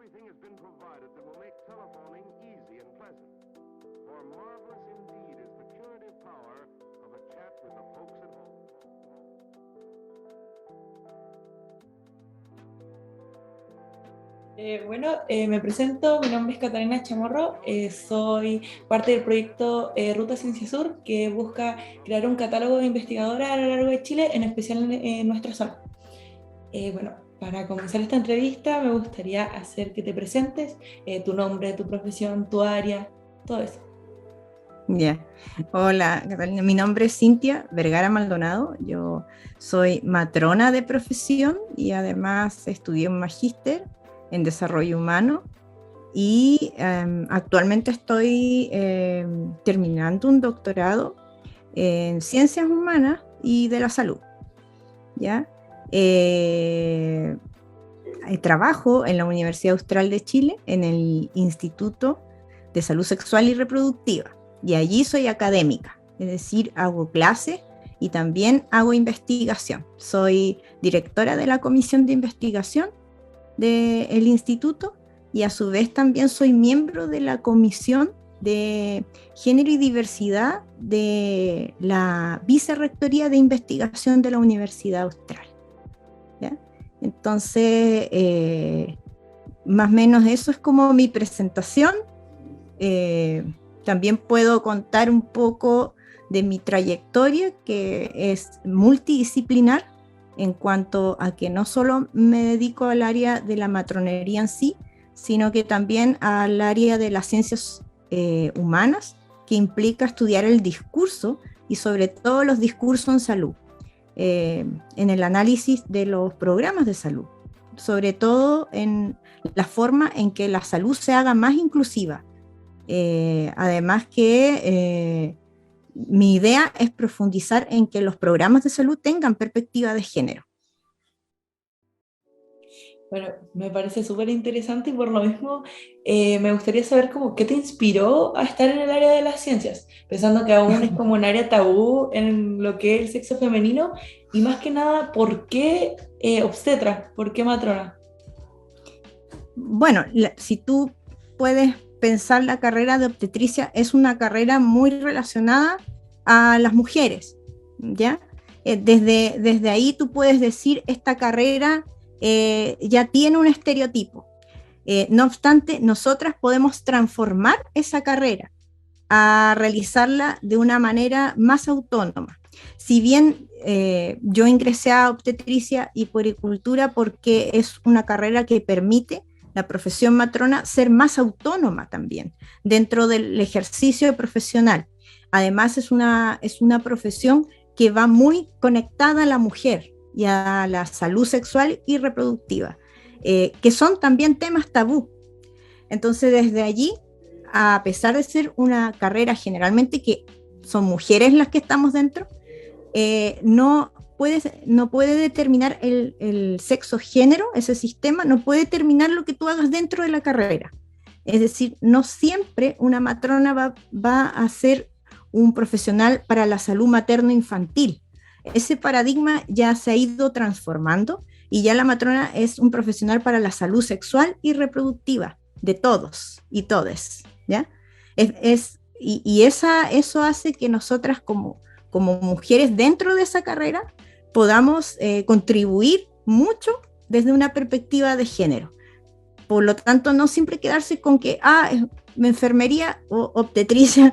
Everything has been provided that will make telephoning easy and pleasant. For marvelous indeed is the curative power of a chat with the folks at home. Me presento, mi nombre es Catalina Chamorro, soy parte del proyecto Ruta Ciencia Sur, que busca crear un catálogo de investigadoras a lo largo de Chile, en especial en nuestra zona. Para comenzar esta entrevista me gustaría hacer que te presentes, tu nombre, tu profesión, tu área, todo eso. Ya. Hola, Catalina. Mi nombre es Cintia Vergara Maldonado. Yo soy matrona de profesión y además estudié un magíster en desarrollo humano y actualmente estoy terminando un doctorado en ciencias humanas y de la salud. ¿Ya? Trabajo en la Universidad Austral de Chile en el Instituto de Salud Sexual y Reproductiva. Y allí soy académica, es decir, hago clases y también hago investigación. Soy directora de la comisión de investigación del instituto y a su vez también soy miembro de la comisión de género y diversidad de la vicerrectoría de investigación de la Universidad Austral. ¿Ya? Entonces, más o menos eso es como mi presentación. También puedo contar un poco de mi trayectoria, que es multidisciplinar en cuanto a que no solo me dedico al área de la matronería en sí, sino que también al área de las ciencias humanas, que implica estudiar el discurso y sobre todo los discursos en salud, en el análisis de los programas de salud, sobre todo en la forma en que la salud se haga más inclusiva. Además que mi idea es profundizar en que los programas de salud tengan perspectiva de género. Bueno, me parece súper interesante y por lo mismo me gustaría saber qué te inspiró a estar en el área de las ciencias, pensando que aún es como un área tabú en lo que es el sexo femenino, y más que nada, ¿por qué obstetra? ¿Por qué matrona? Bueno, si tú puedes pensar, la carrera de obstetricia es una carrera muy relacionada a las mujeres, ¿ya? Desde ahí tú puedes decir, esta carrera ya tiene un estereotipo. No obstante, nosotras podemos transformar esa carrera a realizarla de una manera más autónoma. Si bien yo ingresé a obstetricia y puericultura porque es una carrera que permite la profesión matrona ser más autónoma también dentro del ejercicio profesional. Además es una profesión que va muy conectada a la mujer y a la salud sexual y reproductiva, que son también temas tabú. Entonces desde allí, a pesar de ser una carrera generalmente que son mujeres las que estamos dentro, no puede determinar el sexo género, ese sistema no puede determinar lo que tú hagas dentro de la carrera. Es decir, no siempre una matrona va a ser un profesional para la salud materno-infantil. Ese paradigma ya se ha ido transformando y ya la matrona es un profesional para la salud sexual y reproductiva de todos y todes, ¿ya? Eso hace que nosotras como mujeres dentro de esa carrera podamos contribuir mucho desde una perspectiva de género. Por lo tanto, no siempre quedarse con que enfermería o obstetricia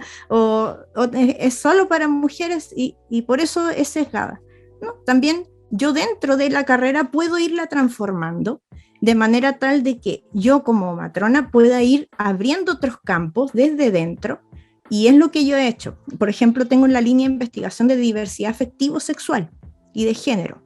es solo para mujeres y por eso es sesgada, ¿no? También yo dentro de la carrera puedo irla transformando de manera tal de que yo como matrona pueda ir abriendo otros campos desde dentro. Y es lo que yo he hecho. Por ejemplo, tengo la línea de investigación de diversidad afectivo-sexual y de género.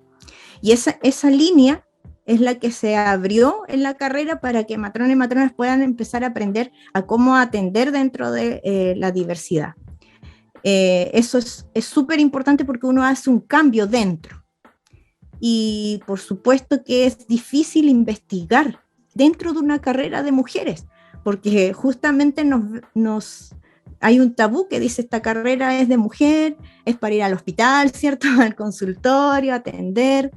Y esa línea es la que se abrió en la carrera para que matronas y matronas puedan empezar a aprender a cómo atender dentro de la diversidad. Eso es súper importante porque uno hace un cambio dentro. Y por supuesto que es difícil investigar dentro de una carrera de mujeres, porque justamente hay un tabú que dice esta carrera es de mujer, es para ir al hospital, ¿cierto? Al consultorio, atender,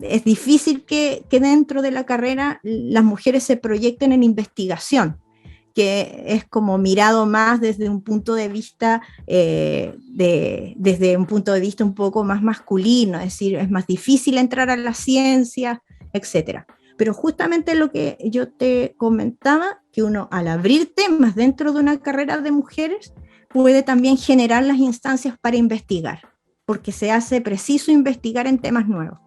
es difícil que dentro de la carrera las mujeres se proyecten en investigación, que es como mirado más desde un punto de vista, desde un punto de vista un poco más masculino, es decir, es más difícil entrar a la ciencia, etcétera. Pero justamente lo que yo te comentaba, que uno al abrir temas dentro de una carrera de mujeres puede también generar las instancias para investigar, porque se hace preciso investigar en temas nuevos.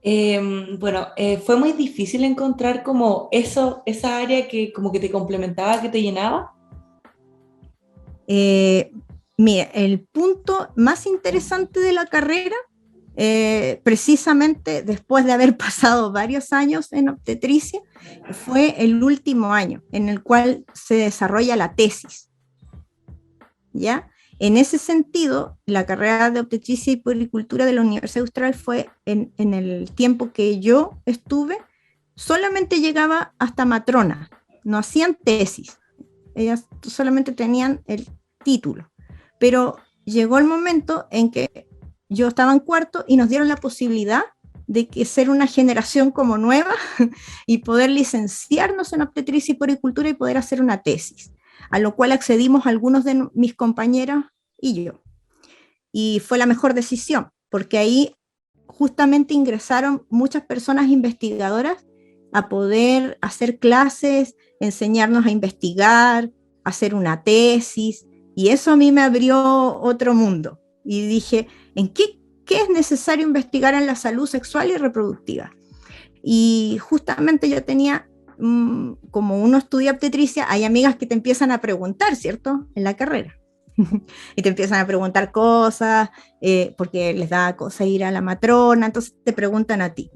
Fue muy difícil encontrar como esa área que como que te complementaba, que te llenaba. Mira, el punto más interesante de la carrera, precisamente después de haber pasado varios años en obstetricia, fue el último año en el cual se desarrolla la tesis, ¿ya? En ese sentido, la carrera de obstetricia y puericultura de la Universidad Austral fue, en el tiempo que yo estuve, solamente llegaba hasta matrona, no hacían tesis, ellas solamente tenían el título, pero llegó el momento en que yo estaba en cuarto y nos dieron la posibilidad de que ser una generación como nueva y poder licenciarnos en obstetricia y puericultura y poder hacer una tesis, a lo cual accedimos algunos de mis compañeros y yo. Y fue la mejor decisión, porque ahí justamente ingresaron muchas personas investigadoras a poder hacer clases, enseñarnos a investigar, hacer una tesis, y eso a mí me abrió otro mundo. Y dije, ¿en qué es necesario investigar en la salud sexual y reproductiva? Y justamente yo tenía, como uno estudia obstetricia, hay amigas que te empiezan a preguntar, ¿cierto? En la carrera. Y te empiezan a preguntar cosas, porque les da cosa ir a la matrona, entonces te preguntan a ti.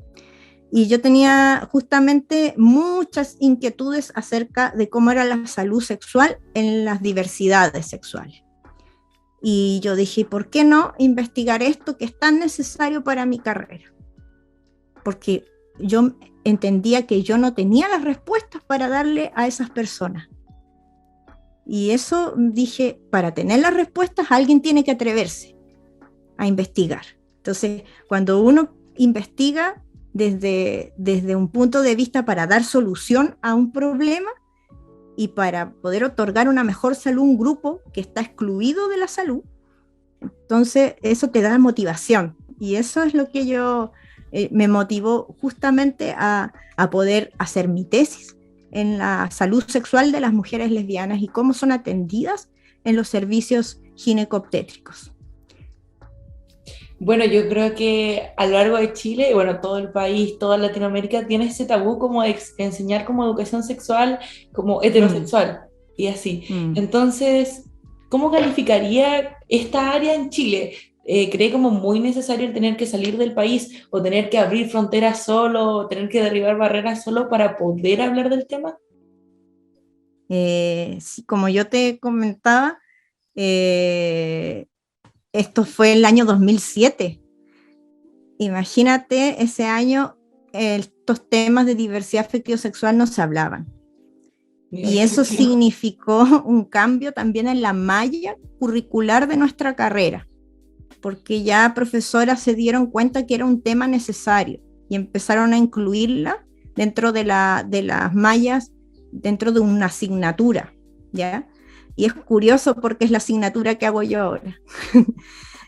Y yo tenía justamente muchas inquietudes acerca de cómo era la salud sexual en las diversidades sexuales. Y yo dije, ¿por qué no investigar esto que es tan necesario para mi carrera? Porque yo entendía que yo no tenía las respuestas para darle a esas personas. Y eso dije, para tener las respuestas, alguien tiene que atreverse a investigar. Entonces, cuando uno investiga desde un punto de vista para dar solución a un problema y para poder otorgar una mejor salud a un grupo que está excluido de la salud, entonces eso te da motivación. Y eso es lo que me motivó justamente a poder hacer mi tesis en la salud sexual de las mujeres lesbianas y cómo son atendidas en los servicios ginecobstétricos. Bueno, yo creo que a lo largo de Chile, y bueno, todo el país, toda Latinoamérica, tiene ese tabú como de enseñar como educación sexual, como heterosexual, y así. Entonces, ¿cómo calificaría esta área en Chile? ¿Cree como muy necesario el tener que salir del país o tener que abrir fronteras solo, o tener que derribar barreras solo para poder hablar del tema? Sí, como yo te comentaba, esto fue el año 2007. Imagínate, ese año estos temas de diversidad afectivo-sexual no se hablaban. Y eso significó un cambio también en la malla curricular de nuestra carrera, porque ya profesoras se dieron cuenta que era un tema necesario y empezaron a incluirla dentro de las mallas, dentro de una asignatura, ¿ya? Y es curioso porque es la asignatura que hago yo ahora.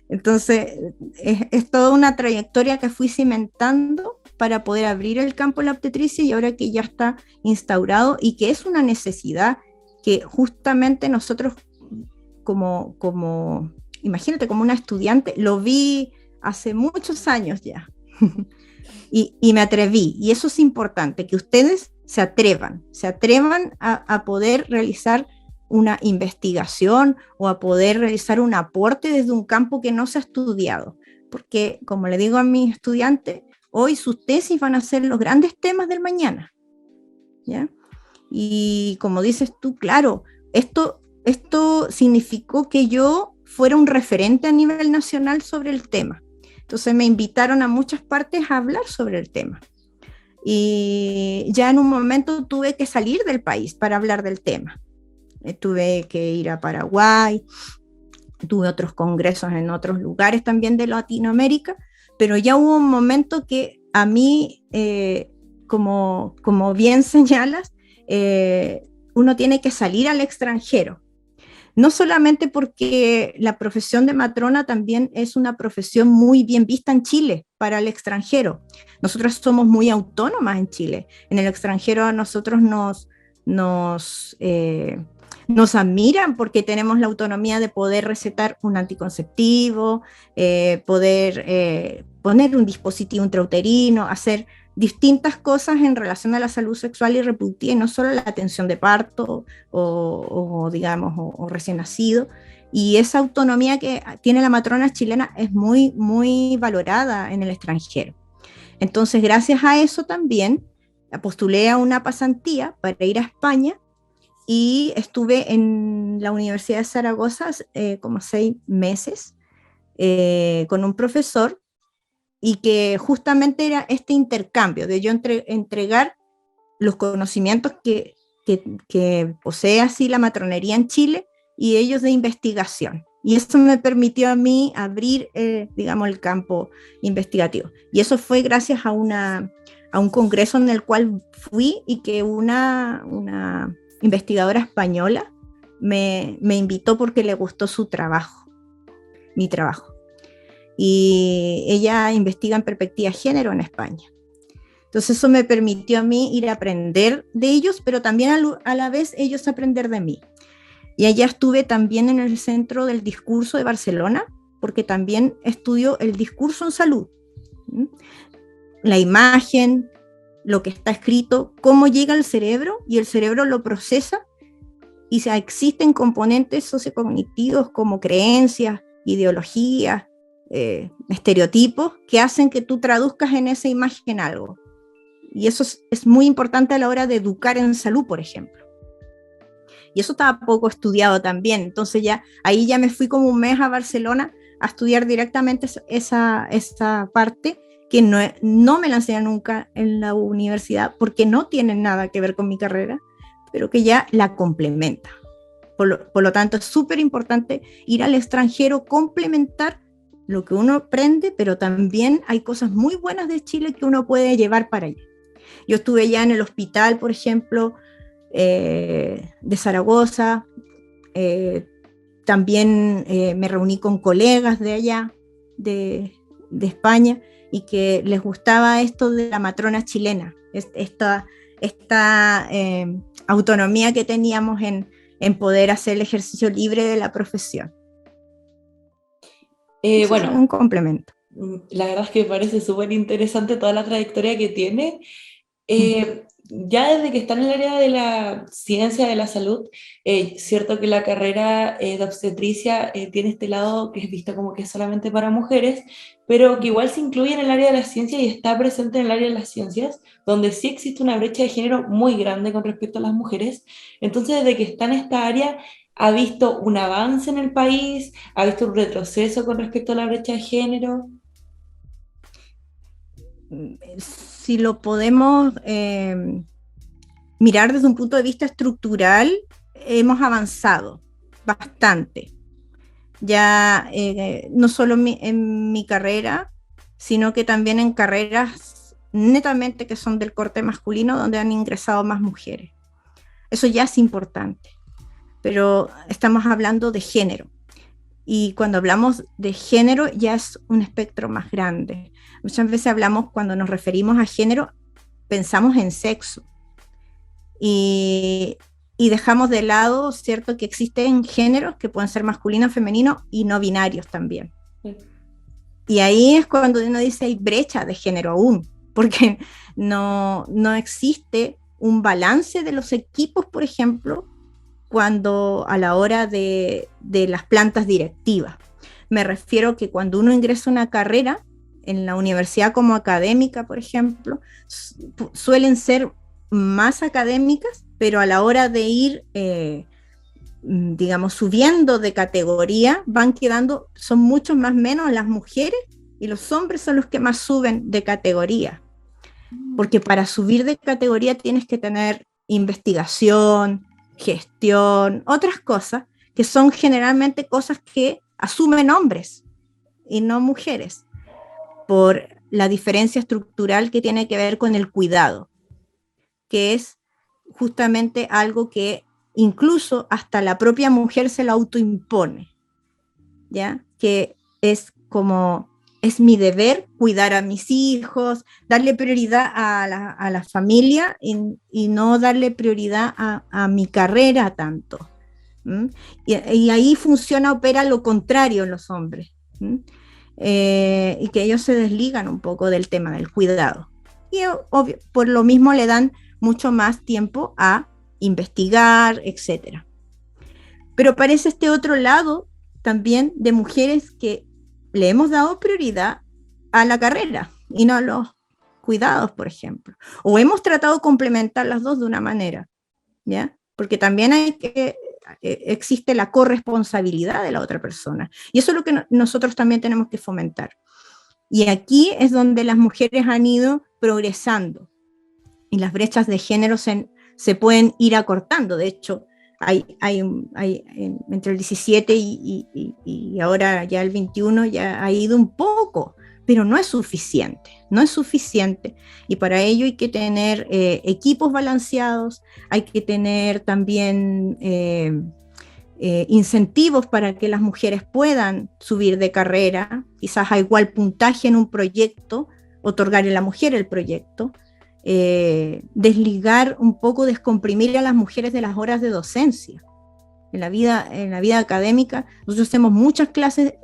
Entonces, es toda una trayectoria que fui cimentando para poder abrir el campo de la obstetricia y ahora que ya está instaurado y que es una necesidad que justamente nosotros imagínate, como una estudiante, lo vi hace muchos años ya y me atreví, y eso es importante, que ustedes se atrevan a poder realizar una investigación o a poder realizar un aporte desde un campo que no se ha estudiado, porque como le digo a mis estudiantes, hoy sus tesis van a ser los grandes temas del mañana, ¿ya? Y como dices tú, claro, esto significó que yo fuera un referente a nivel nacional sobre el tema. Entonces me invitaron a muchas partes a hablar sobre el tema. Y ya en un momento tuve que salir del país para hablar del tema. Tuve que ir a Paraguay, tuve otros congresos en otros lugares también de Latinoamérica, pero ya hubo un momento que a mí, como bien señalas, uno tiene que salir al extranjero. No solamente porque la profesión de matrona también es una profesión muy bien vista en Chile para el extranjero. Nosotros somos muy autónomas en Chile. En el extranjero a nosotros nos admiran porque tenemos la autonomía de poder recetar un anticonceptivo, poder poner un dispositivo intrauterino, hacer distintas cosas en relación a la salud sexual y reproductiva, y no solo la atención de parto o recién nacido. Y esa autonomía que tiene la matrona chilena es muy, muy valorada en el extranjero. Entonces, gracias a eso también postulé a una pasantía para ir a España y estuve en la Universidad de Zaragoza como 6 meses con un profesor, y que justamente era este intercambio de yo entregar los conocimientos que posee así la matronería en Chile y ellos de investigación. Y eso me permitió a mí abrir, digamos, el campo investigativo. Y eso fue gracias a un congreso en el cual fui, y que una investigadora española me invitó porque le gustó mi trabajo. Y ella investiga en perspectiva de género en España. Entonces eso me permitió a mí ir a aprender de ellos, pero también a la vez ellos aprender de mí. Y allá estuve también en el Centro del Discurso de Barcelona, porque también estudio el discurso en salud. La imagen, lo que está escrito, cómo llega al cerebro, y el cerebro lo procesa, y existen componentes sociocognitivos como creencias, ideologías, estereotipos que hacen que tú traduzcas en esa imagen algo. Y eso es muy importante a la hora de educar en salud, por ejemplo. Y eso estaba poco estudiado también. Entonces ahí ya me fui como un mes a Barcelona a estudiar directamente esa parte que no me la enseñan nunca en la universidad, porque no tiene nada que ver con mi carrera, pero que ya la complementa. Por lo tanto, es súper importante ir al extranjero, complementar lo que uno aprende, pero también hay cosas muy buenas de Chile que uno puede llevar para allá. Yo estuve ya en el hospital, por ejemplo, de Zaragoza, también me reuní con colegas de allá, de España, y que les gustaba esto de la matrona chilena, esta autonomía que teníamos en poder hacer el ejercicio libre de la profesión. Bueno, es un complemento. La verdad es que me parece súper interesante toda la trayectoria que tiene. Ya desde que está en el área de la ciencia de la salud, cierto que la carrera de obstetricia tiene este lado que es vista como que es solamente para mujeres, pero que igual se incluye en el área de la ciencia y está presente en el área de las ciencias, donde sí existe una brecha de género muy grande con respecto a las mujeres. Entonces, desde que está en esta área, ¿ha visto un avance en el país? ¿Ha visto un retroceso con respecto a la brecha de género? Si lo podemos mirar desde un punto de vista estructural, hemos avanzado bastante. Ya no solo en mi carrera, sino que también en carreras netamente que son del corte masculino, donde han ingresado más mujeres. Eso ya es importante, pero estamos hablando de género. Y cuando hablamos de género ya es un espectro más grande. Muchas veces hablamos, cuando nos referimos a género, pensamos en sexo. Y dejamos de lado, ¿cierto?, que existen géneros que pueden ser masculino, femenino y no binarios también. Sí. Y ahí es cuando uno dice hay brecha de género aún, porque no existe un balance de los equipos, por ejemplo, cuando a la hora de las plantas directivas. Me refiero que cuando uno ingresa a una carrera en la universidad como académica, por ejemplo, suelen ser más académicas, pero a la hora de ir, digamos, subiendo de categoría, son mucho más menos las mujeres, y los hombres son los que más suben de categoría. Porque para subir de categoría tienes que tener investigación, gestión, otras cosas que son generalmente cosas que asumen hombres y no mujeres, por la diferencia estructural que tiene que ver con el cuidado, que es justamente algo que incluso hasta la propia mujer se lo autoimpone, ¿ya? Que es como, es mi deber cuidar a mis hijos, darle prioridad a la familia y no darle prioridad a mi carrera tanto. Y ahí opera lo contrario en los hombres. Y que ellos se desligan un poco del tema del cuidado. Y obvio, por lo mismo le dan mucho más tiempo a investigar, etc. Pero aparece este otro lado también de mujeres que le hemos dado prioridad a la carrera y no a los cuidados, por ejemplo. O hemos tratado de complementar las dos de una manera, ¿ya? Porque también existe la corresponsabilidad de la otra persona. Y eso es lo que nosotros también tenemos que fomentar. Y aquí es donde las mujeres han ido progresando y las brechas de género se pueden ir acortando. De hecho, hay entre el 17 y ahora ya el 21 ya ha ido un poco, pero no es suficiente, y para ello hay que tener equipos balanceados, hay que tener también incentivos para que las mujeres puedan subir de carrera, quizás a igual puntaje en un proyecto, otorgarle a la mujer el proyecto, desligar un poco, descomprimir a las mujeres de las horas de docencia. En la vida académica nosotros hacemos muchas clases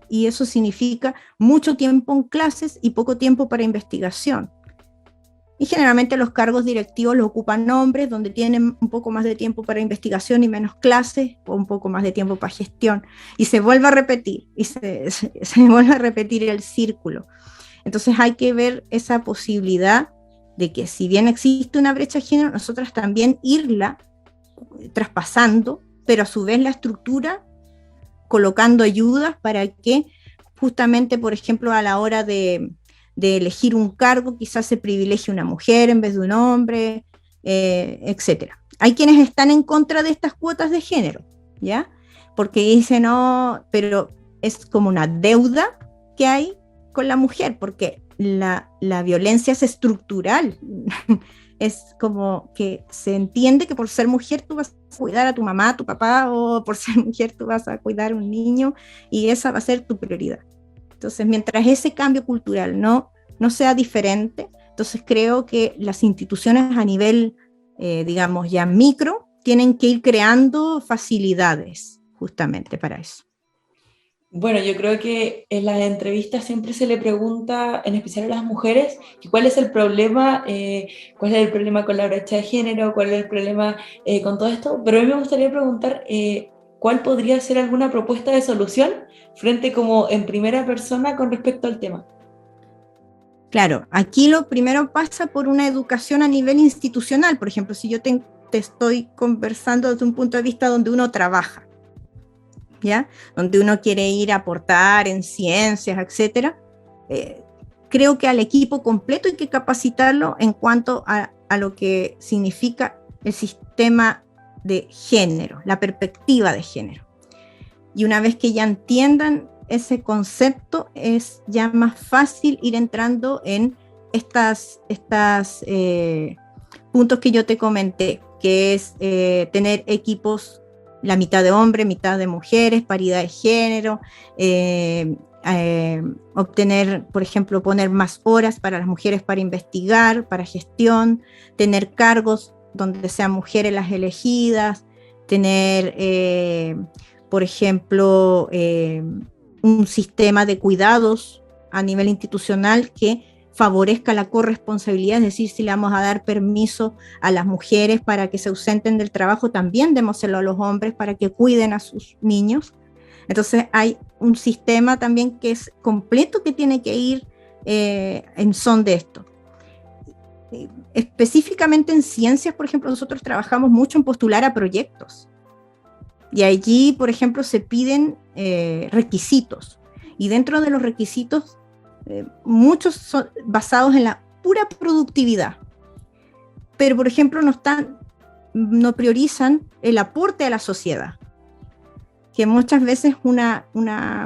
y eso significa mucho tiempo en clases y poco tiempo para investigación. Y generalmente los cargos directivos los ocupan hombres, donde tienen un poco más de tiempo para investigación y menos clases, o un poco más de tiempo para gestión. Y se vuelve a repetir, y se vuelve a repetir el círculo. Entonces hay que ver esa posibilidad de que si bien existe una brecha de género, nosotras también irla traspasando, pero a su vez la estructura colocando ayudas para que justamente, por ejemplo, a la hora de elegir un cargo, quizás se privilegie una mujer en vez de un hombre, etc. Hay quienes están en contra de estas cuotas de género, ¿ya? Porque dicen, no, pero es como una deuda que hay con la mujer, porque la violencia es estructural. Es como que se entiende que por ser mujer tú vas a cuidar a tu mamá, a tu papá, o por ser mujer tú vas a cuidar a un niño, y esa va a ser tu prioridad. Entonces, mientras ese cambio cultural no sea diferente, entonces creo que las instituciones a nivel, digamos, ya micro, tienen que ir creando facilidades justamente para eso. Bueno, yo creo que en las entrevistas siempre se le pregunta, en especial a las mujeres, cuál es el problema con la brecha de género, cuál es el problema con todo esto, pero a mí me gustaría preguntar cuál podría ser alguna propuesta de solución frente como en primera persona con respecto al tema. Claro, aquí lo primero pasa por una educación a nivel institucional. Por ejemplo, si yo te estoy conversando desde un punto de vista donde uno trabaja, ¿ya? Donde uno quiere ir a aportar en ciencias, etcétera, creo que al equipo completo hay que capacitarlo en cuanto a lo que significa el sistema de género, la perspectiva de género. Y una vez que ya entiendan ese concepto, es ya más fácil ir entrando en estas puntos que yo te comenté, que es tener equipos la mitad de hombres, mitad de mujeres, paridad de género, obtener, por ejemplo, poner más horas para las mujeres para investigar, para gestión, tener cargos donde sean mujeres las elegidas, tener, por ejemplo, un sistema de cuidados a nivel institucional que favorezca la corresponsabilidad, es decir, si le vamos a dar permiso a las mujeres para que se ausenten del trabajo, también démoselo a los hombres para que cuiden a sus niños. Entonces hay un sistema también que es completo que tiene que ir en son de esto. Específicamente en ciencias, por ejemplo, nosotros trabajamos mucho en postular a proyectos. Y allí, por ejemplo, se piden requisitos. Y dentro de los requisitos, muchos son basados en la pura productividad, pero por ejemplo no priorizan el aporte a la sociedad, que muchas veces una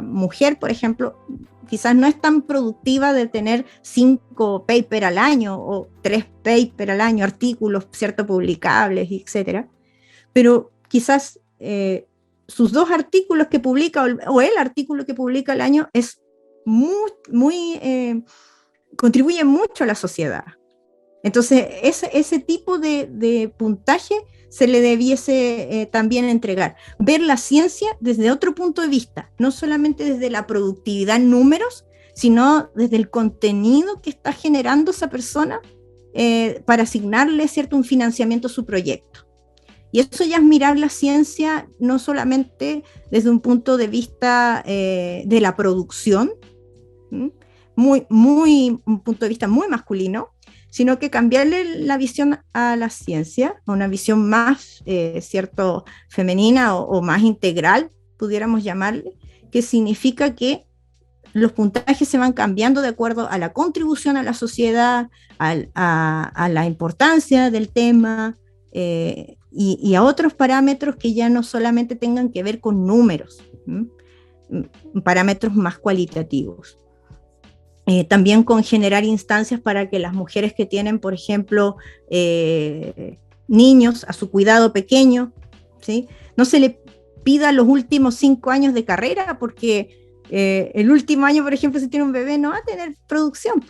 mujer, por ejemplo, quizás no es tan productiva de tener 5 papers al año o 3 papers al año, artículos, ¿cierto?, publicables, etcétera, pero quizás sus 2 artículos que publica o el artículo que publica al año es contribuye mucho a la sociedad. Entonces, ese tipo de puntaje se le debiese también entregar. Ver la ciencia desde otro punto de vista, no solamente desde la productividad en números, sino desde el contenido que está generando esa persona para asignarle, ¿cierto?, un financiamiento a su proyecto. Y eso ya es mirar la ciencia no solamente desde un punto de vista de la producción, un punto de vista muy masculino, sino que cambiarle la visión a la ciencia, a una visión más, cierto, femenina o más integral, pudiéramos llamarle, que significa que los puntajes se van cambiando de acuerdo a la contribución a la sociedad, a la importancia del tema, y a otros parámetros que ya no solamente tengan que ver con números, parámetros más cualitativos. También con generar instancias para que las mujeres que tienen, por ejemplo, niños a su cuidado pequeño, ¿sí?, no se le pida los últimos 5 años de carrera, porque el último año, por ejemplo, si tiene un bebé, no va a tener producción.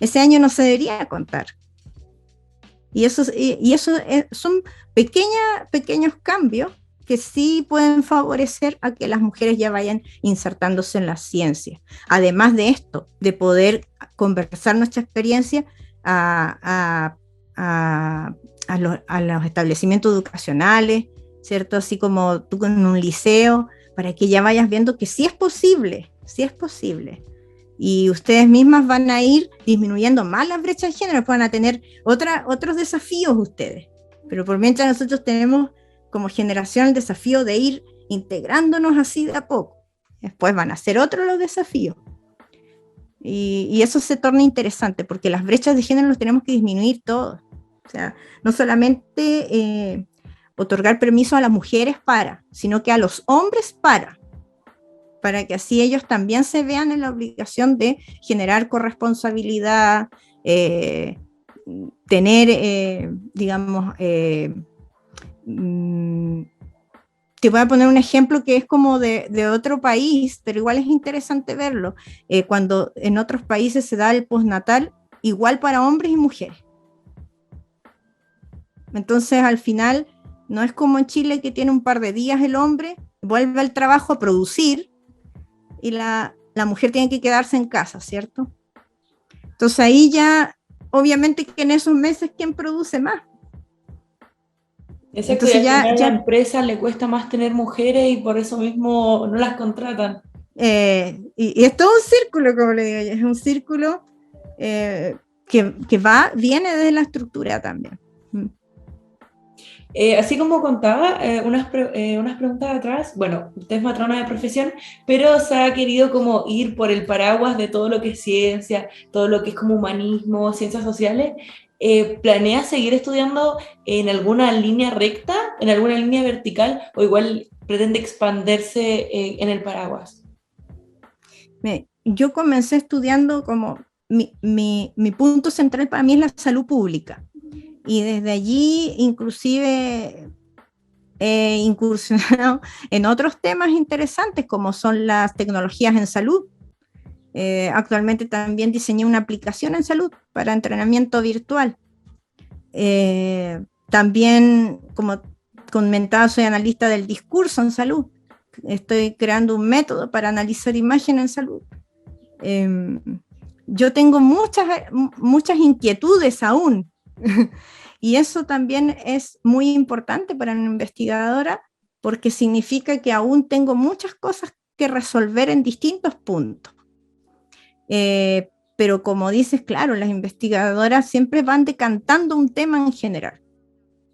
Ese año no se debería contar. Y eso son pequeños cambios que sí pueden favorecer a que las mujeres ya vayan insertándose en la ciencia. Además de esto, de poder conversar nuestra experiencia a los establecimientos educacionales, ¿cierto? Así como tú en un liceo, para que ya vayas viendo que sí es posible. Y ustedes mismas van a ir disminuyendo más las brechas de género, van a tener otros desafíos ustedes. Pero por mientras nosotros tenemos como generación el desafío de ir integrándonos así de a poco. Después van a ser otros los desafíos. Y eso se torna interesante, porque las brechas de género las tenemos que disminuir todos. O sea, no solamente otorgar permiso a las mujeres sino que a los hombres para que así ellos también se vean en la obligación de generar corresponsabilidad, tener, digamos, te voy a poner un ejemplo que es como de otro país, pero igual es interesante verlo. Cuando en otros países se da el postnatal igual para hombres y mujeres. Entonces, al final, no es como en Chile, que tiene un par de días el hombre, vuelve al trabajo a producir y la mujer tiene que quedarse en casa, ¿cierto? Entonces ahí ya, obviamente que en esos meses, ¿quién produce más? Exacto, entonces ya a la empresa le cuesta más tener mujeres y por eso mismo no las contratan. Y es todo un círculo, como le digo yo, es un círculo que viene desde la estructura también. Así como contaba, unas preguntas atrás, bueno, usted es matrona de profesión, pero se ha querido como ir por el paraguas de todo lo que es ciencia, todo lo que es como humanismo, ciencias sociales. ¿Planea seguir estudiando en alguna línea recta, en alguna línea vertical, o igual pretende expandirse en el paraguas? Yo comencé estudiando como mi punto central para mí es la salud pública. Y desde allí inclusive he incursionado en otros temas interesantes como son las tecnologías en salud. Actualmente también diseñé una aplicación en salud para entrenamiento virtual. También, como comentaba, soy analista del discurso en salud. Estoy creando un método para analizar imagen en salud. Yo tengo muchas inquietudes aún. Y eso también es muy importante para una investigadora, porque significa que aún tengo muchas cosas que resolver en distintos puntos. Pero como dices, claro, las investigadoras siempre van decantando un tema en general,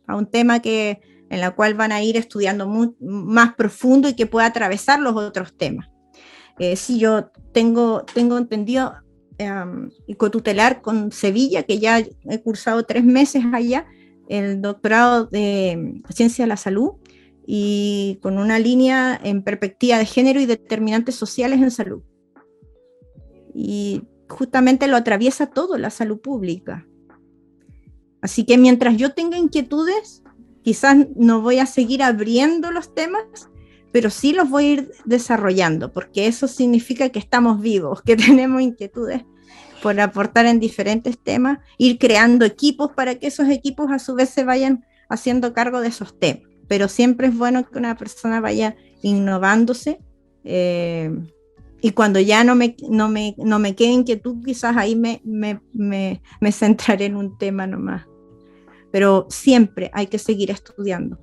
a un tema en la cual van a ir estudiando más profundo y que pueda atravesar los otros temas. Sí, yo tengo entendido cotutelar con Sevilla, que ya he cursado 3 meses allá, el doctorado de Ciencia de la Salud, y con una línea en perspectiva de género y determinantes sociales en salud. y justamente lo atraviesa todo, la salud pública. Así que mientras yo tenga inquietudes, quizás no voy a seguir abriendo los temas, pero sí los voy a ir desarrollando, porque eso significa que estamos vivos, que tenemos inquietudes por aportar en diferentes temas, ir creando equipos para que esos equipos a su vez se vayan haciendo cargo de esos temas. Pero siempre es bueno que una persona vaya innovándose, y cuando ya no me quede inquietud, quizás ahí me centraré en un tema nomás. Pero siempre hay que seguir estudiando.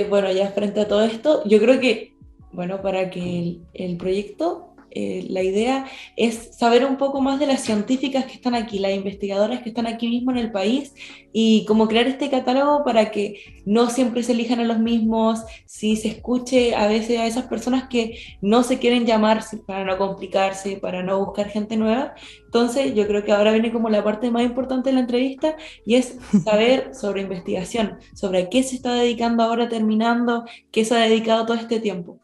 Bueno, ya frente a todo esto, yo creo que, bueno, para que el proyecto, la idea es saber un poco más de las científicas que están aquí, las investigadoras que están aquí mismo en el país, y cómo crear este catálogo para que no siempre se elijan a los mismos, si se escuche a veces a esas personas que no se quieren llamar para no complicarse, para no buscar gente nueva. Entonces, yo creo que ahora viene como la parte más importante de la entrevista, y es saber sobre investigación, sobre a qué se está dedicando ahora terminando, qué se ha dedicado todo este tiempo.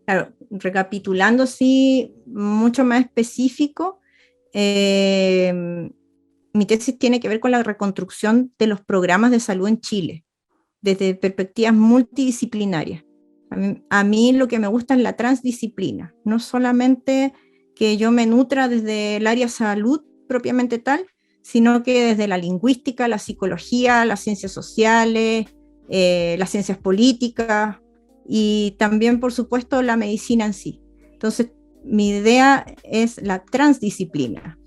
Claro, recapitulando, sí, mucho más específico, mi tesis tiene que ver con la reconstrucción de los programas de salud en Chile, desde perspectivas multidisciplinarias. A mí lo que me gusta es la transdisciplina, no solamente que yo me nutra desde el área salud propiamente tal, sino que desde la lingüística, la psicología, las ciencias sociales, las ciencias políticas, y también, por supuesto, la medicina en sí. Entonces, mi idea es la transdisciplina,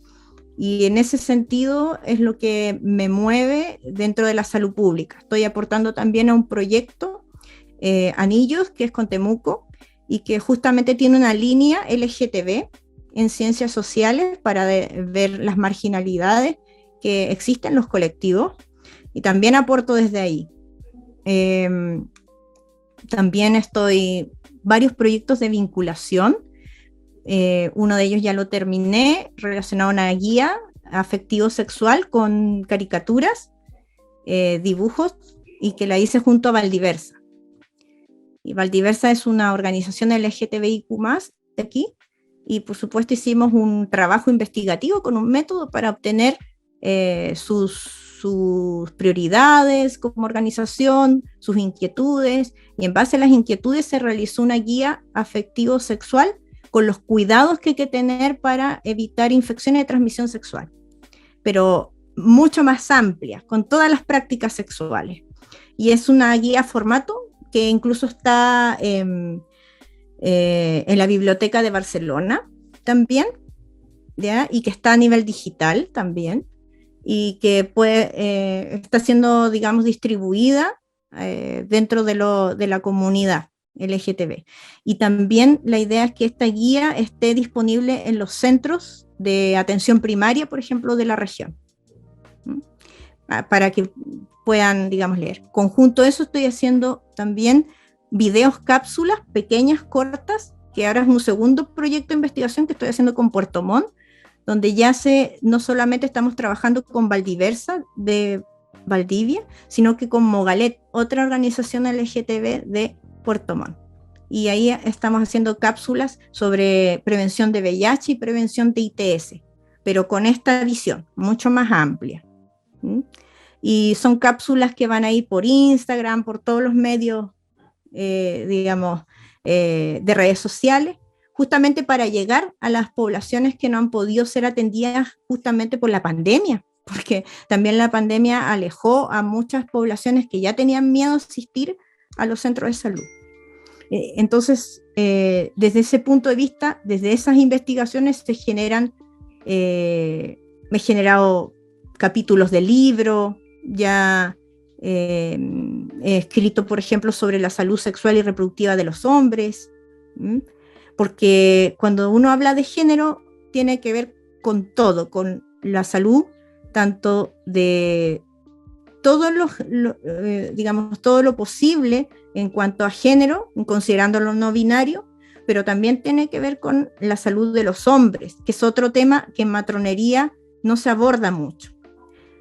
y en ese sentido es lo que me mueve dentro de la salud pública. Estoy aportando también a un proyecto, Anillos, que es con Temuco, y que justamente tiene una línea LGTB en ciencias sociales para ver las marginalidades que existen en los colectivos, y también aporto desde ahí. También estoy varios proyectos de vinculación. Uno de ellos ya lo terminé, relacionado a una guía afectivo-sexual con caricaturas, dibujos, y que la hice junto a Valdiversa. Y Valdiversa es una organización LGTBIQ+ de aquí, y por supuesto hicimos un trabajo investigativo con un método para obtener sus prioridades como organización, sus inquietudes, y en base a las inquietudes se realizó una guía afectivo-sexual con los cuidados que hay que tener para evitar infecciones de transmisión sexual, pero mucho más amplia, con todas las prácticas sexuales. Y es una guía formato que incluso está en la Biblioteca de Barcelona también, ¿ya? Y que está a nivel digital también, y que está siendo, digamos, distribuida dentro de la comunidad LGTB. Y también la idea es que esta guía esté disponible en los centros de atención primaria, por ejemplo, de la región, para que puedan, digamos, leer. Conjunto a eso, estoy haciendo también videos cápsulas pequeñas, cortas, que ahora es un segundo proyecto de investigación que estoy haciendo con Puerto Montt, donde ya no solamente estamos trabajando con Valdiversa de Valdivia, sino que con Mogalet, otra organización LGTB de Puerto Montt. Y ahí estamos haciendo cápsulas sobre prevención de VIH y prevención de ITS, pero con esta visión mucho más amplia. Y son cápsulas que van a ir por Instagram, por todos los medios, digamos, de redes sociales, justamente para llegar a las poblaciones que no han podido ser atendidas justamente por la pandemia, porque también la pandemia alejó a muchas poblaciones que ya tenían miedo a asistir a los centros de salud. Entonces, desde ese punto de vista, desde esas investigaciones me he generado capítulos de libro, ya he escrito, por ejemplo, sobre la salud sexual y reproductiva de los hombres, porque cuando uno habla de género tiene que ver con todo, con la salud, tanto de digamos, todo lo posible en cuanto a género, considerando lo no binario, pero también tiene que ver con la salud de los hombres, que es otro tema que en matronería no se aborda mucho.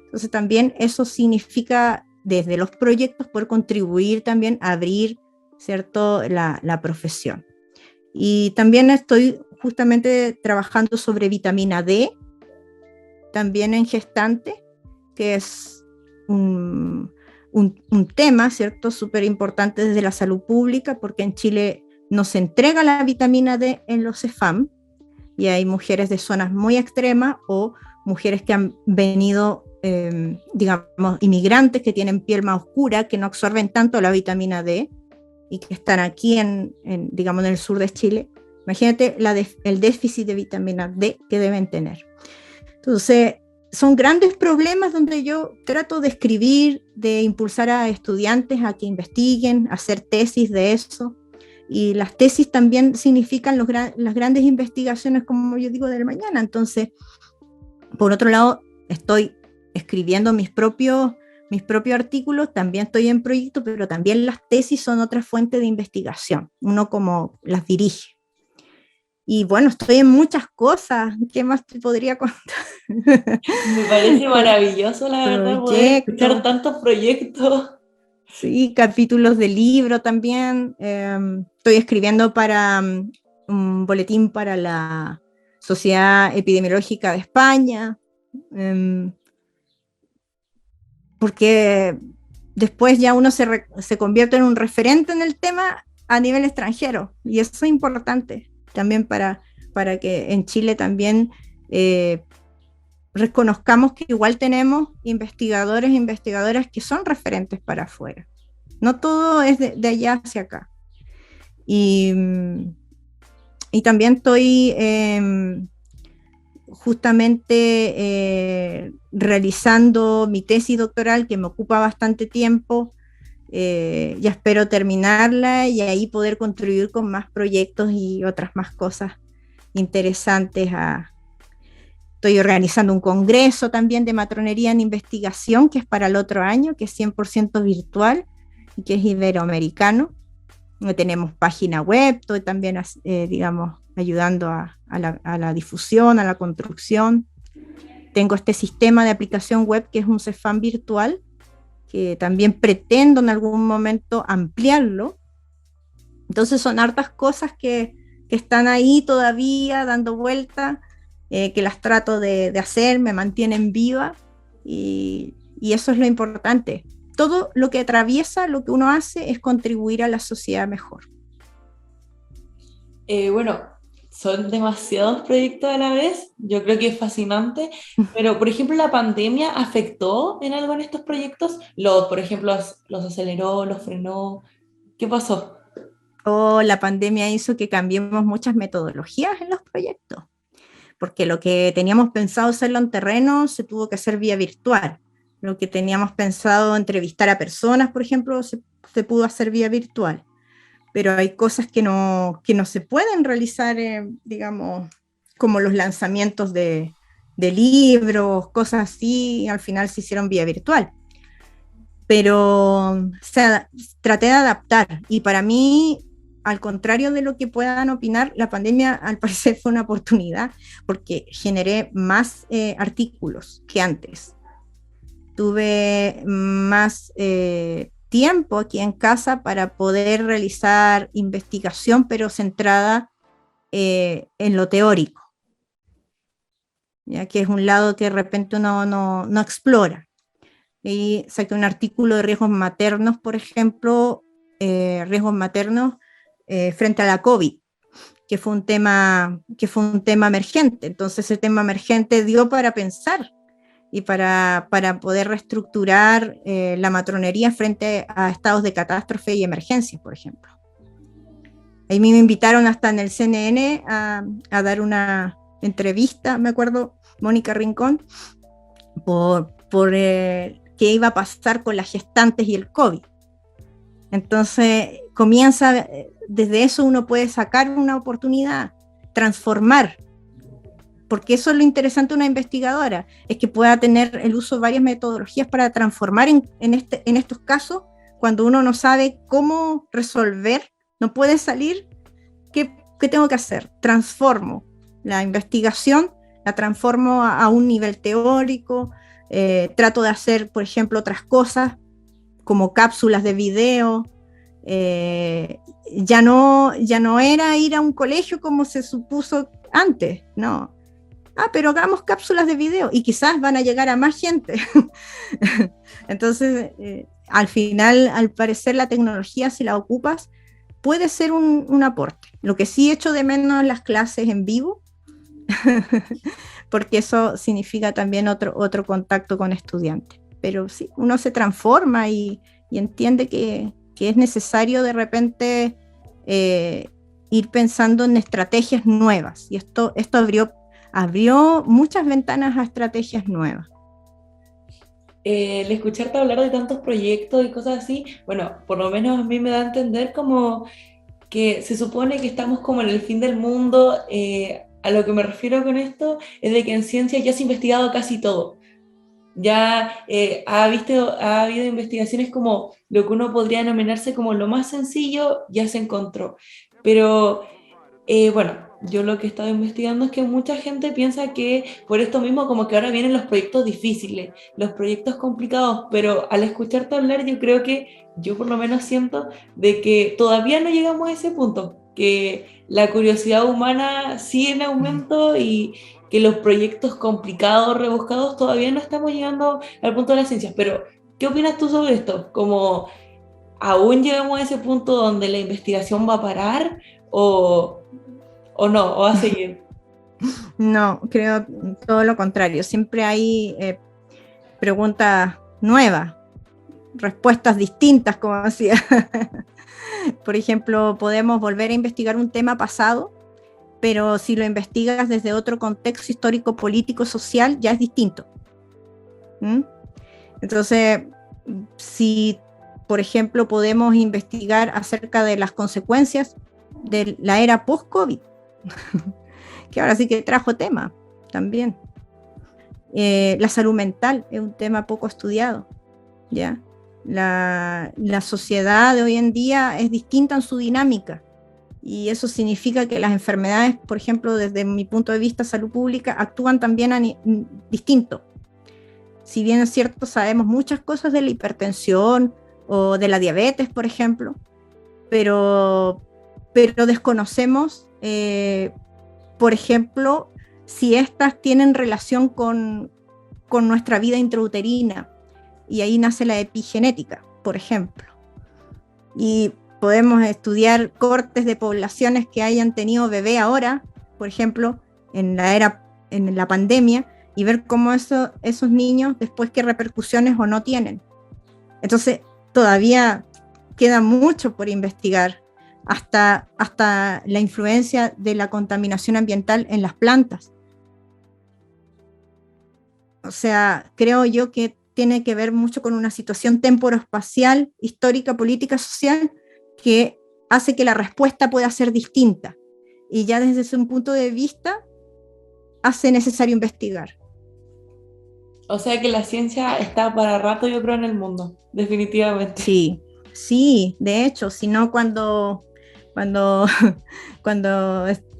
Entonces también eso significa, desde los proyectos, poder contribuir también a abrir, ¿cierto?, la profesión. Y también estoy justamente trabajando sobre vitamina D, también en gestante, que es un tema, ¿cierto?, súper importante desde la salud pública, porque en Chile no se entrega la vitamina D en los CEFAM, y hay mujeres de zonas muy extremas o mujeres que han venido, digamos, inmigrantes que tienen piel más oscura, que no absorben tanto la vitamina D y que están aquí digamos, en el sur de Chile. Imagínate el déficit de vitamina D que deben tener. Entonces, son grandes problemas donde yo trato de escribir, de impulsar a estudiantes a que investiguen, hacer tesis de eso. Y las tesis también significan las grandes investigaciones, como yo digo, del mañana. Entonces, por otro lado, estoy escribiendo mis propios artículos, también estoy en proyectos, pero también las tesis son otra fuente de investigación, uno como las dirige. Y bueno, estoy en muchas cosas. ¿Qué más te podría contar? Me parece maravilloso, la verdad, poder escuchar tantos proyectos. Sí, capítulos de libro también. Estoy escribiendo para un boletín para la Sociedad Epidemiológica de España, porque después ya uno se convierte en un referente en el tema a nivel extranjero, y eso es importante también para que en Chile también reconozcamos que igual tenemos investigadores e investigadoras que son referentes para afuera. No todo es de allá hacia acá. Y también estoy justamente realizando mi tesis doctoral, que me ocupa bastante tiempo. Ya espero terminarla y ahí poder contribuir con más proyectos y otras más cosas interesantes. Estoy organizando un congreso también de matronería en investigación, que es para el otro año, que es 100% virtual y que es iberoamericano. Tenemos página web, estoy también, digamos, ayudando a la difusión, a la construcción. Tengo este sistema de aplicación web que es un CEFAM virtual, que también pretendo en algún momento ampliarlo. Entonces son hartas cosas que están ahí todavía dando vuelta, que las trato de hacer, me mantienen viva, y eso es lo importante. Todo lo que atraviesa lo que uno hace es contribuir a la sociedad mejor. Bueno, son demasiados proyectos a la vez, yo creo que es fascinante, pero por ejemplo, ¿la pandemia afectó en algo en estos proyectos? Por ejemplo, los aceleró, los frenó, ¿qué pasó? La pandemia hizo que cambiemos muchas metodologías en los proyectos, porque lo que teníamos pensado hacerlo en terreno se tuvo que hacer vía virtual. Lo que teníamos pensado entrevistar a personas, por ejemplo, se pudo hacer vía virtual. Pero hay cosas que no se pueden realizar, digamos, como los lanzamientos de libros, cosas así, y al final se hicieron vía virtual. Pero traté de adaptar, y para mí, al contrario de lo que puedan opinar, la pandemia al parecer fue una oportunidad, porque generé más artículos que antes. Tuve más tiempo aquí en casa para poder realizar investigación, pero centrada en lo teórico, ya que es un lado que de repente uno no explora. Y saqué un artículo de riesgos maternos, por ejemplo, riesgos maternos frente a la COVID, que fue un tema emergente. Entonces ese tema emergente dio para pensar y para poder reestructurar la matronería frente a estados de catástrofe y emergencias, por ejemplo. Ahí me invitaron hasta en el CNN a dar una entrevista, me acuerdo, Mónica Rincón, por qué iba a pasar con las gestantes y el COVID. Entonces comienza, desde eso uno puede sacar una oportunidad, transformar, porque eso es lo interesante de una investigadora, es que pueda tener el uso de varias metodologías para transformar en estos casos, cuando uno no sabe cómo resolver, no puede salir, ¿qué tengo que hacer? Transformo la investigación, la transformo a un nivel teórico, trato de hacer, por ejemplo, otras cosas, como cápsulas de video, Ya no era ir a un colegio como se supuso antes, no. Pero hagamos cápsulas de video y quizás van a llegar a más gente. Entonces, al final, al parecer, la tecnología, si la ocupas, puede ser un aporte. Lo que sí echo de menos las clases en vivo, porque eso significa también otro contacto con estudiantes. Pero sí, uno se transforma y entiende que es necesario de repente ir pensando en estrategias nuevas. Y esto abrió muchas ventanas a estrategias nuevas. El escucharte hablar de tantos proyectos y cosas así, bueno, por lo menos a mí me da a entender como que se supone que estamos como en el fin del mundo. A lo que me refiero con esto es de que en ciencia ya se ha investigado casi todo. Ya ha habido investigaciones como lo que uno podría denominarse como lo más sencillo, ya se encontró. Pero bueno, yo lo que he estado investigando es que mucha gente piensa que por esto mismo como que ahora vienen los proyectos difíciles, los proyectos complicados, pero al escucharte hablar yo creo que yo por lo menos siento de que todavía no llegamos a ese punto, que la curiosidad humana sigue en aumento y que los proyectos complicados, rebuscados, todavía no estamos llegando al punto de las ciencias. Pero, ¿qué opinas tú sobre esto? ¿Como aún llegamos a ese punto donde la investigación va a parar o no, o va a seguir? No, creo todo lo contrario. Siempre hay preguntas nuevas, respuestas distintas, como decía. Por ejemplo, podemos volver a investigar un tema pasado, pero si lo investigas desde otro contexto histórico, político, social, ya es distinto. Entonces, si, por ejemplo, podemos investigar acerca de las consecuencias de la era post-COVID, que ahora sí que trajo tema también. La salud mental es un tema poco estudiado, ¿ya? La sociedad de hoy en día es distinta en su dinámica y eso significa que las enfermedades, por ejemplo, desde mi punto de vista salud pública, actúan también distinto. Si bien es cierto, sabemos muchas cosas de la hipertensión o de la diabetes, por ejemplo, pero desconocemos, por ejemplo, si estas tienen relación con nuestra vida intrauterina, y ahí nace la epigenética, por ejemplo. Y podemos estudiar cortes de poblaciones que hayan tenido bebé ahora, por ejemplo, en la pandemia, y ver cómo esos niños después qué repercusiones o no tienen. Entonces, todavía queda mucho por investigar, hasta la influencia de la contaminación ambiental en las plantas. O sea, creo yo que tiene que ver mucho con una situación temporoespacial, histórica, política, social, que hace que la respuesta pueda ser distinta. Y ya desde ese punto de vista, hace necesario investigar. O sea que la ciencia está para rato, yo creo, en el mundo, definitivamente. Sí, de hecho, si no cuando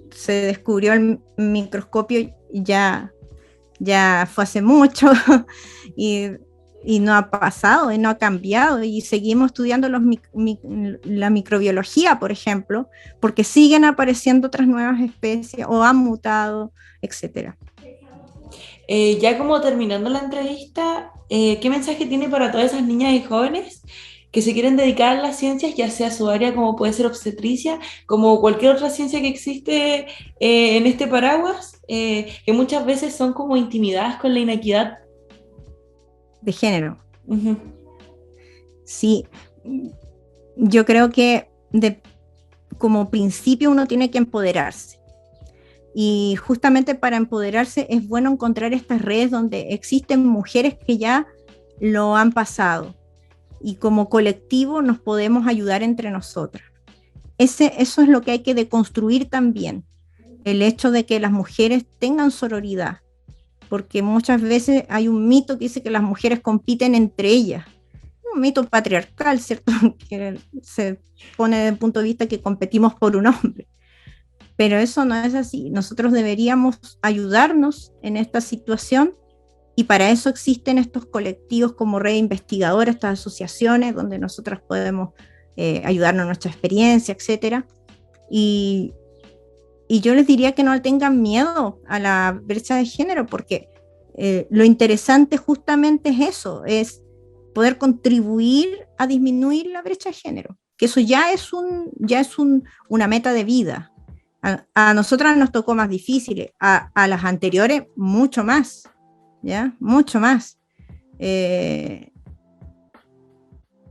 se descubrió el microscopio ya fue hace mucho y no ha pasado y no ha cambiado y seguimos estudiando la microbiología, por ejemplo, porque siguen apareciendo otras nuevas especies o han mutado, etcétera. Ya como terminando la entrevista, ¿qué mensaje tiene para todas esas niñas y jóvenes que se quieren dedicar a las ciencias, ya sea su área como puede ser obstetricia, como cualquier otra ciencia que existe en este paraguas, que muchas veces son como intimidadas con la inequidad de género? Uh-huh. Sí, yo creo que como principio uno tiene que empoderarse. Y justamente para empoderarse es bueno encontrar estas redes donde existen mujeres que ya lo han pasado. Y como colectivo nos podemos ayudar entre nosotras. Eso es lo que hay que deconstruir también. El hecho de que las mujeres tengan sororidad. Porque muchas veces hay un mito que dice que las mujeres compiten entre ellas. Un mito patriarcal, ¿cierto? Que se pone desde el punto de vista que competimos por un hombre. Pero eso no es así. Nosotros deberíamos ayudarnos en esta situación y para eso existen estos colectivos como Red Investigadora, estas asociaciones donde nosotras podemos ayudarnos en nuestra experiencia, etcétera. Y yo les diría que no le tengan miedo a la brecha de género, porque lo interesante justamente es eso, es poder contribuir a disminuir la brecha de género, que eso ya es una meta de vida. A nosotras nos tocó más difícil, a las anteriores mucho más, ¿ya? Mucho más.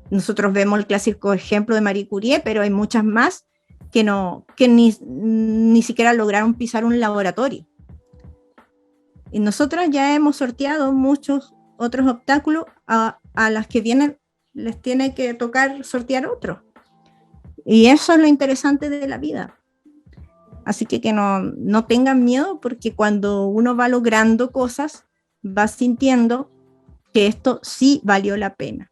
Nosotros vemos el clásico ejemplo de Marie Curie, pero hay muchas más que ni siquiera lograron pisar un laboratorio. Y nosotras ya hemos sorteado muchos otros obstáculos, a las que vienen les tiene que tocar sortear otros. Y eso es lo interesante de la vida. Así que no tengan miedo, porque cuando uno va logrando cosas, va sintiendo que esto sí valió la pena.